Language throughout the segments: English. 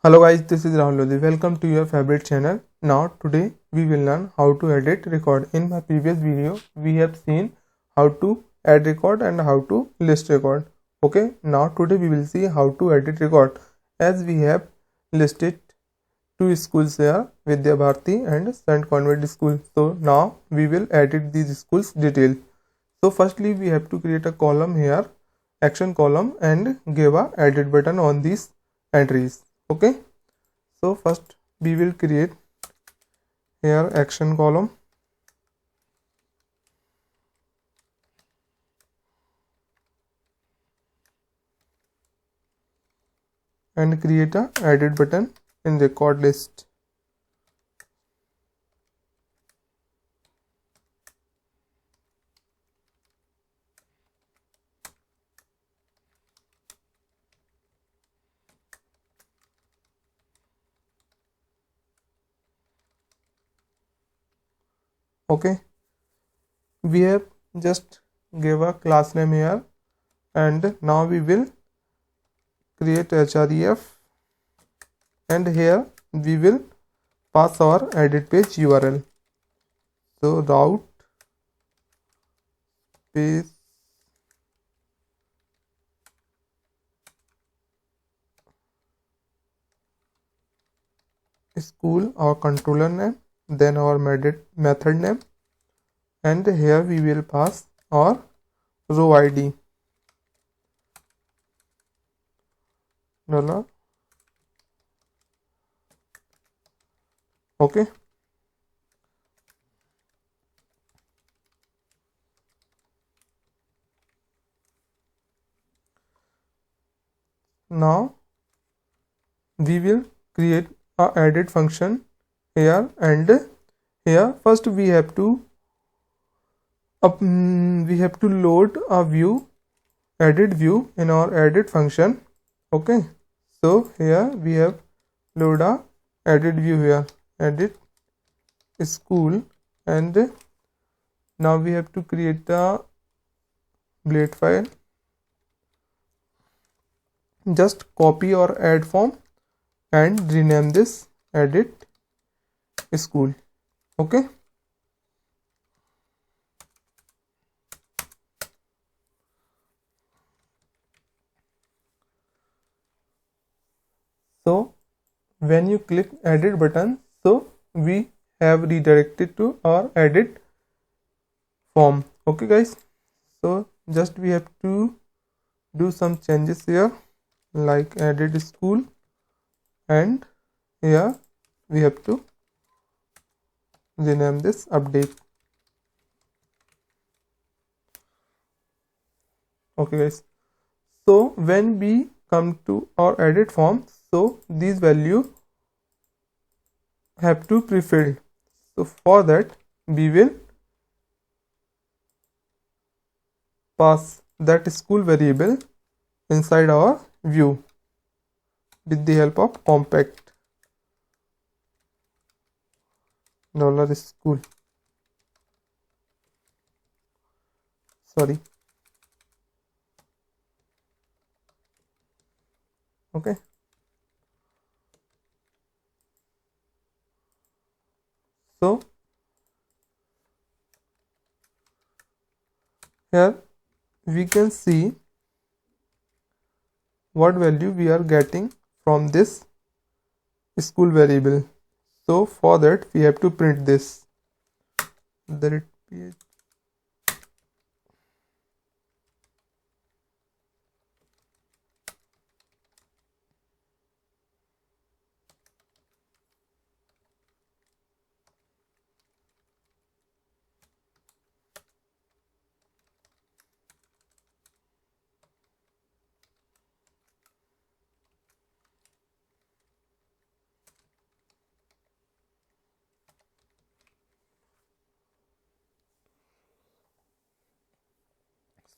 Hello guys, this is Rahul Lodi. Welcome to your favorite channel. Now today we will learn how to edit record. In my previous video we have seen how to add record and how to list record. Okay, now today we will see how to edit record. As we have listed two schools here, Vidya Bharati and Saint Convent School. So now we will edit these schools detail. So firstly we have to create a column here, action column, and give a edit button on these entries. Okay, so first we will create here action column and create a edit button in record list. Okay, we have just give a class name here, and now we will create href, and here we will pass our edit page URL. So route page school, our controller name, then our method name, and here we will pass our row ID dollar. Okay, now we will create a edit function here, and here first we have to load a view, edit view in our edit function. Okay, so here we have load a edit view here, edit school, and now we have to create the blade file. Just copy or add form and rename this edit school. Okay, so when you click edit button, so we have redirected to our edit form. Okay guys, so just we have to do some changes here, like edit school, and here we have to rename this update. Okay guys, so when we come to our edit form, so these value have to pre-filled. So for that we will pass that school variable inside our view with the help of compact $school. Sorry. Okay, so here we can see what value we are getting from this school variable. So for that we have to print this, that it be.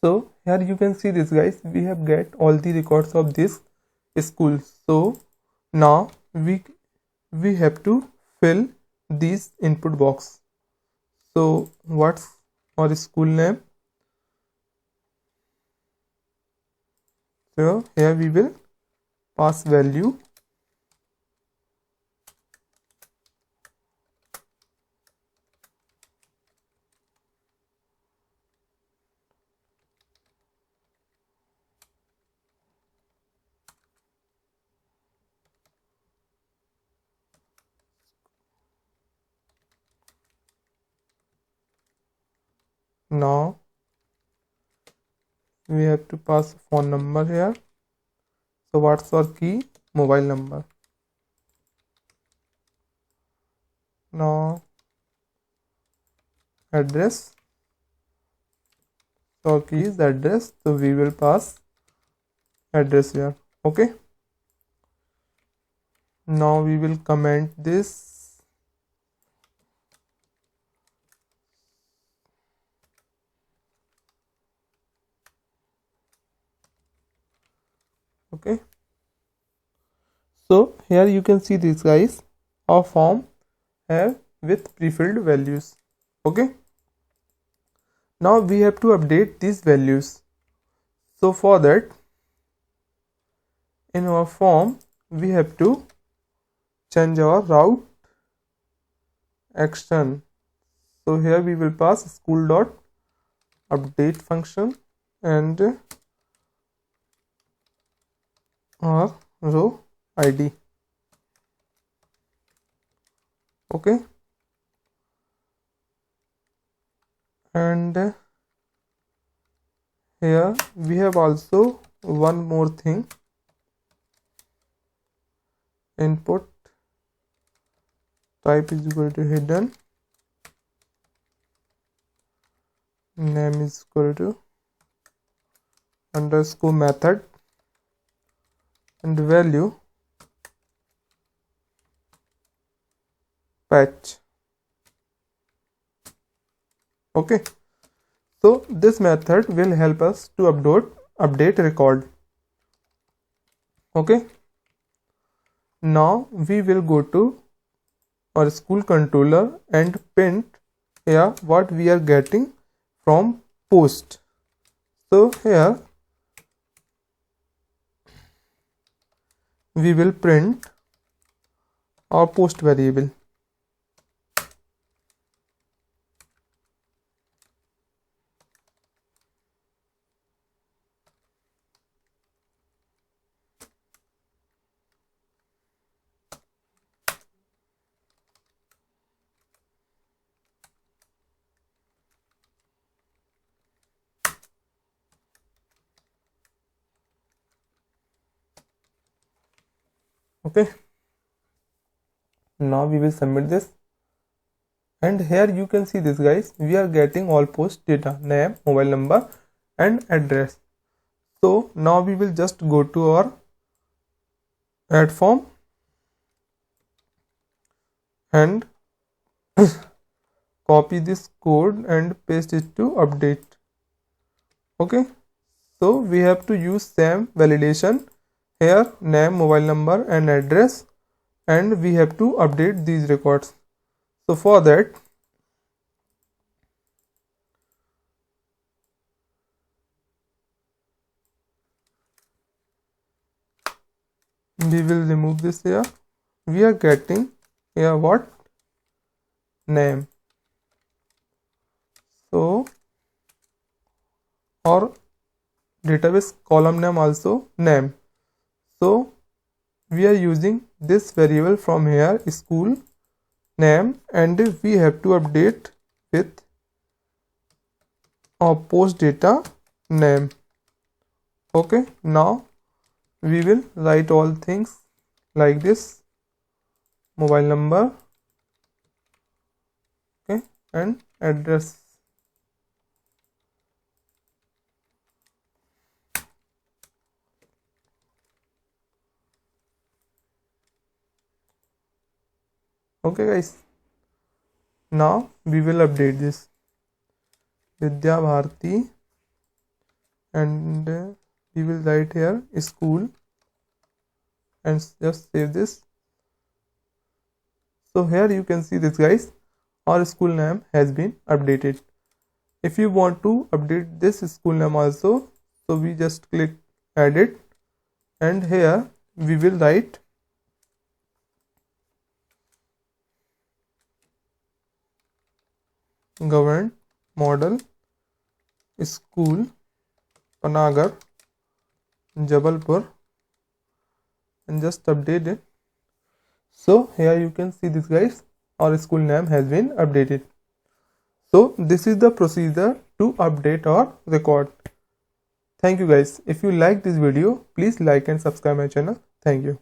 So here you can see this guys, we have get all the records of this school. So now we have to fill this input box. So what's our school name? So here we will pass value Now we have to pass phone number here. So what's our key? Mobile number. Now address. So our key is address, so we will pass address here. Okay, now we will comment this. Okay, so here you can see this, guys, our form have with pre-filled values. Okay, now we have to update these values. So for that, in our form we have to change our route action. So here we will pass school dot update function and our row ID. Okay, and here we have also one more thing. Input type is equal to hidden, name is equal to underscore method, and value patch. Okay, so this method will help us to update record. Okay, now we will go to our school controller and print here what we are getting from post. So here we will print our post variable. Okay, now we will submit this, and here you can see this, guys, we are getting all post data, name, mobile number and address. So now we will just go to our add form and copy this code and paste it to update. Okay, so we have to use same validation here, name, mobile number and address, and we have to update these records. So for that, we will remove this here. We are getting here what? Name. So our database column name also name. So we are using this variable from here, school name, and we have to update with our post data name. Okay, now we will write all things like this: mobile number, okay, and address. Okay, guys, now we will update this Vidya Bharati, and we will write here school and just save this. So here you can see this, guys, our school name has been updated. If you want to update this school name also, so we just click edit, and here we will write government model school Panagar Jabalpur and just update it. So here you can see this, guys, our school name has been updated. So this is the procedure to update or record. Thank you guys. If you like this video, please like and subscribe my channel. Thank you.